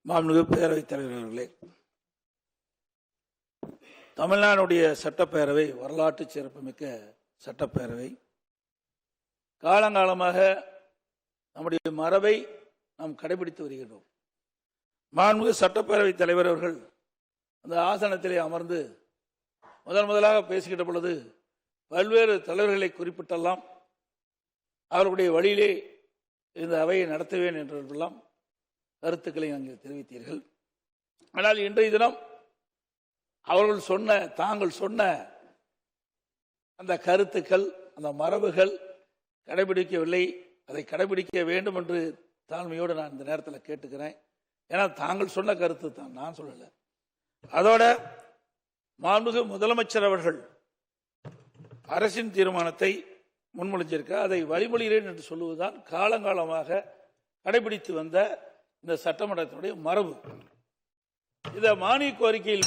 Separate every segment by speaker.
Speaker 1: மாண்புமிகு பேரவைத் தலைவர் அவர்களே, தமிழ்நாடுடைய சட்டப்பேரவை வரலாற்று சிறப்புமிக்க சட்டப்பேரவை. காலங்காலமாக நம்முடைய மரபை நாம் கடைபிடித்து வருகிறோம். மாண்புமிகு சட்டப்பேரவைத் தலைவர் அவர்கள் அந்த ஆசனத்திலே அமர்ந்து முதலாக பேசுகின்ற பொழுது பல்வேறு தலைவர்களை குறிப்பிட்டெல்லாம் அவர்களுடைய வழியிலே இந்த அவையை நடத்துவேன் என்றெல்லாம் கருத்துக்களை நீங்கள் தெரிவித்தீர்கள். ஆனால் இன்றைய தினம் தாங்கள் சொன்ன அந்த கருத்துக்கள், அந்த மரபுகள் கடைபிடிக்கவில்லை. அதை கடைபிடிக்க வேண்டும் என்று தாழ்மையோடு நான் இந்த நேரத்தில் கேட்டுக்கிறேன். ஏன்னா தாங்கள் சொன்ன கருத்து தான், நான் சொல்லலை. அதோட மாண்புமிகு முதலமைச்சர் அவர்கள் அரசின் தீர்மானத்தை முன்மொழிஞ்சிருக்க அதை வழிமொழிகிறேன் என்று சொல்லுவதுதான் காலங்காலமாக கடைபிடித்து வந்த இந்த சட்டமன்றத்தினுடைய மரபு. இதை மானிய கோரிக்கையில்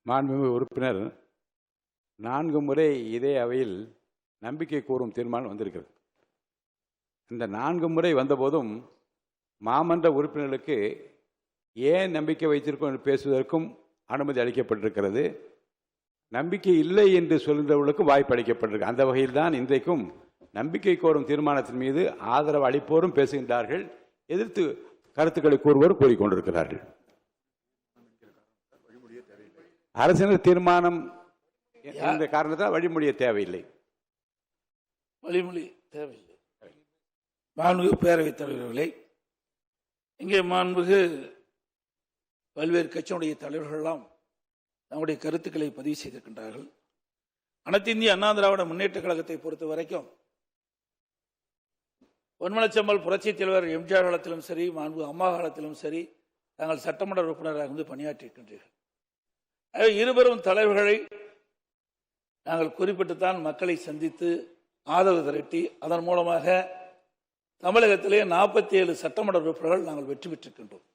Speaker 2: மாண்புமிகு உறுப்பினர் 4 முறை இதே அவையில் நம்பிக்கை கோரும் தீர்மானம் வந்திருக்கிறது. இந்த 4 முறை வந்தபோதும் மாமன்ற உறுப்பினர்களுக்கு ஏன் நம்பிக்கை வைத்திருக்கோம் என்று பேசுவதற்கும் அனுமதி அளிக்கப்பட்டிருக்கிறது. நம்பிக்கை இல்லை என்று சொல்கின்றவர்களுக்கும் வாய்ப்பு அளிக்கப்பட்டிருக்கு. அந்த வகையில் தான் இன்றைக்கும் நம்பிக்கை கோரும் தீர்மானத்தின் மீது ஆதரவு அளிப்போரும் பேசுகின்றார்கள், எதிர்த்து கருத்துக்களை கூறுவோரும் கூறிக்கொண்டிருக்கிறார்கள். அரசியல் தீர்மானம் என்ற காரணத்தால் வழிமொழிய தேவையில்லை.
Speaker 1: மாண்புமிகு பேரவைத் தலைவர்களே, இங்கே மாண்புமிகு பல்வேறு கட்சியினுடைய தலைவர்களெல்லாம் நம்முடைய கருத்துக்களை பதிவு செய்திருக்கின்றார்கள். அனைத்து இந்திய அண்ணா திராவிட முன்னேற்ற கழகத்தை பொறுத்த வரைக்கும் பொன்மனச்செம்மல் புரட்சித் தலைவர் எம்ஜிஆர் காலத்திலும் சரி, மாண்பு அம்மா காலத்திலும் சரி, தாங்கள் சட்டமன்ற உறுப்பினராக இருந்து பணியாற்றியிருக்கின்றீர்கள். இருவரும் தலைவர்களை நாங்கள் குறிப்பிட்டுத்தான் மக்களை சந்தித்து ஆதரவு திரட்டி அதன் மூலமாக தமிழகத்திலே 47 சட்டமன்ற உறுப்பினர்கள் நாங்கள் வெற்றி பெற்றிருக்கின்றோம்.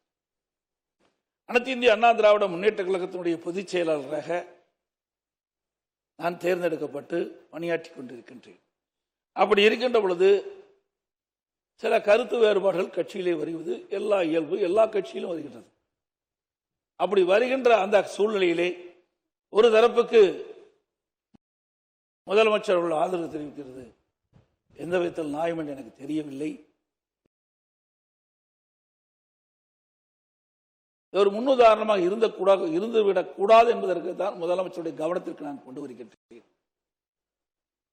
Speaker 1: அனைத்து இந்திய அண்ணா திராவிட முன்னேற்ற கழகத்தினுடைய பொதுச் செயலாளராக நான் தேர்ந்தெடுக்கப்பட்டு பணியாற்றி கொண்டிருக்கின்றேன். அப்படி இருக்கின்ற பொழுது சில கருத்து வேறுபாடுகள் கட்சியிலே வருவது எல்லா இயல்பு, எல்லா கட்சியிலும் வருகின்றது. அப்படி வருகின்ற அந்த சூழ்நிலையிலே ஒரு தரப்புக்கு முதலமைச்சர் அவர்கள் ஆதரவு தெரிவிக்கிறது எந்த விதத்தில் நியாயம் என்று எனக்கு தெரியவில்லை. ஒரு முன்னுதாரணமாக இருந்துவிடக் கூடாது என்பதற்கு தான் முதலமைச்சருடைய கவனத்திற்கு நான் கொண்டு வருகின்றேன்.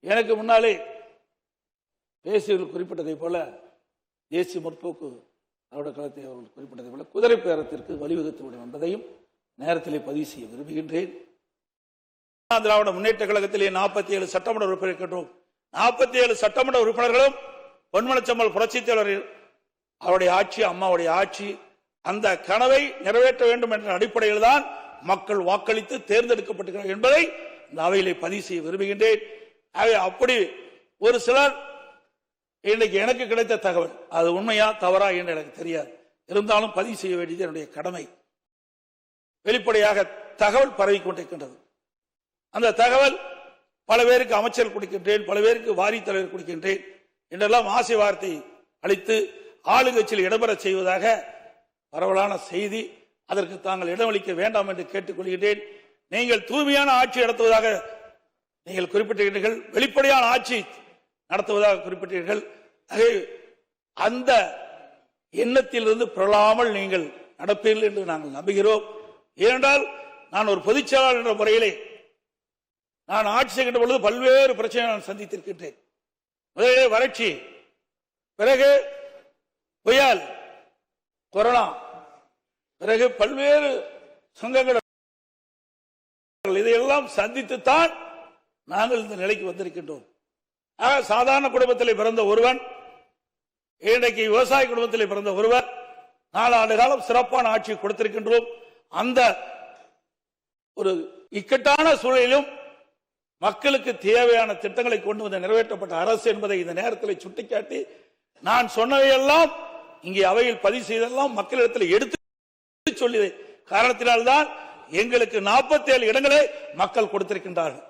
Speaker 1: எனக்கு முன்னாலே பேசியவர்கள் குறிப்பிட்டதை போல தேசிய முற்போக்கு திராவிட கழகத்தை அவர்கள் குறிப்பிட்டதை போல குதிரை பேரத்திற்கு வழிவகுத்து என்பதையும் நேரத்திலே பதிவு செய்ய விரும்புகின்றேன். திராவிட முன்னேற்ற கழகத்திலே 47 சட்டமன்ற உறுப்பினர் இருக்கின்றோம். 47 சட்டமன்ற உறுப்பினர்களும் பொன்மனச்செம்மல் புரட்சித் தலைவர் அவருடைய ஆட்சி, அம்மாவுடைய ஆட்சி, அந்த கனவை நிறைவேற்ற வேண்டும் என்ற அடிப்படையில் தான் மக்கள் வாக்களித்து தேர்ந்தெடுக்கப்பட்டிருக்கிறார் என்பதை இந்த அவையிலே பதிவு செய்ய விரும்புகின்றேன். அப்படி ஒரு சிலர் இன்னைக்கு எனக்கு கிடைத்த தகவல் அது உண்மையா தவறா என்று எனக்கு தெரியாது, இருந்தாலும் பதிவு செய்ய வேண்டியது என்னுடைய கடமை. வெளிப்படையாக தகவல் பரவி கொண்டிருக்கின்றது. அந்த தகவல் பல பேருக்கு அமைச்சர் கொடுக்கின்றேன், பல பேருக்கு வாரி தலைவர் கொடுக்கின்றேன் என்றெல்லாம் ஆசை வார்த்தை அளித்து ஆளுங்கட்சியில் இடம்பெற செய்வதாக பரவலான செய்தி. அதற்கு தாங்கள் இடமளிக்க வேண்டாம் என்று கேட்டுக்கொள்கின்றேன். நீங்கள் தூய்மையான ஆட்சி நடத்துவதாக நீங்கள் குறிப்பிட்டீர்கள், வெளிப்படையான ஆட்சி நடத்துவதாக குறிப்பிட்டீர்கள். அந்த எண்ணத்திலிருந்து பிறழாமல் நீங்கள் நடப்பீர்கள் என்று நாங்கள் நம்புகிறோம். ஏனென்றால் நான் ஒரு பொதுச் செயலாளர் என்ற முறையிலே நான் ஆட்சி செய்கின்ற பொழுது பல்வேறு பிரச்சனைகளை நான் சந்தித்திருக்கின்றேன். முதலிலே வறட்சி, பிறகு புயல், கொரோனா, பிறகு பல்வேறு சங்கங்கள், இதையெல்லாம் சந்தித்துத்தான் நாங்கள் இந்த நிலைக்கு வந்திருக்கின்றோம். சாதாரண குடும்பத்தில் பிறந்த ஒருவன் இன்றைக்கு விவசாய குடும்பத்தில் பிறந்த ஒருவர் 4 ஆண்டு காலம் சிறப்பான ஆட்சி கொடுத்திருக்கின்றோம். அந்த ஒரு இக்கட்டான சூழலிலும் மக்களுக்கு தேவையான திட்டங்களை கொண்டு வந்து நிறைவேற்றப்பட்ட அரசு என்பதை இந்த நேரத்தில் சுட்டிக்காட்டி நான் சொன்னதையெல்லாம் இங்கே அவையில் பதிவு செய்தெல்லாம் மக்களிடத்தில் எடுத்து சொல்லிய காரணத்தினால்தான் எங்களுக்கு 47 இடங்களை மக்கள் கொடுத்திருக்கின்றார்கள்.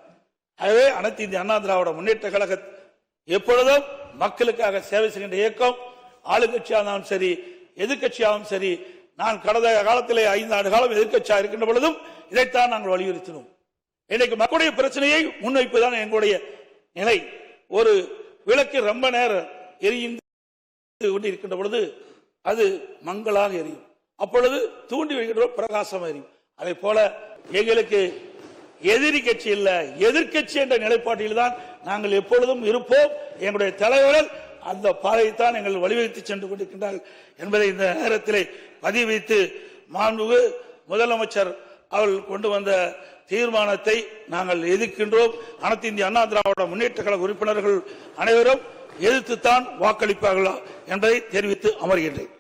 Speaker 1: ஆகவே அனைத்து இந்திய அண்ணா திராவிட முன்னேற்ற கழக எப்பொழுதும் மக்களுக்காக சேவை செய்கின்ற இயக்கம். ஆளுங்கட்சியானாலும் சரி எதிர்கட்சியாகவும் சரி, நான் கடந்த காலத்திலே 5 ஆண்டு காலம் எதிர்கட்சியாக இருக்கின்ற பொழுதும் இதைத்தான் நாங்கள் வலியுறுத்தினோம். இன்னைக்கு மக்களுடைய பிரச்சனையை முன்வைப்புதான் எங்களுடைய நிலை. ஒரு விளக்கு ரொம்ப நேரம் எரிந்து கொண்டிருக்கின்ற பொழுது அது மங்களாக எரியும், அப்பொழுது தூண்டி வைக்கின்ற பிரகாசம் எரியும். அதே போல எங்களுக்கு எதிரி கட்சி இல்ல, எதிர்கட்சி என்ற நிலைப்பாட்டில் தான் நாங்கள் எப்பொழுதும் இருப்போம். எங்களுடைய தலைவர்கள் அந்த பாதையைத்தான் எங்கள் வழிவகுத்து சென்று கொண்டிருக்கின்றார்கள் என்பதை இந்த நேரத்திலே பதிவு வைத்து, மாண்புமிகு முதலமைச்சர் அவர்கள் கொண்டு வந்த தீர்மானத்தை நாங்கள் எதிர்க்கின்றோம். அனைத்து இந்திய அண்ணா திராவிட முன்னேற்ற கழக உறுப்பினர்கள் அனைவரும் எதிர்த்துத்தான் வாக்களிப்பார்களா என்பதை தெரிவித்து அமர்கின்றேன்.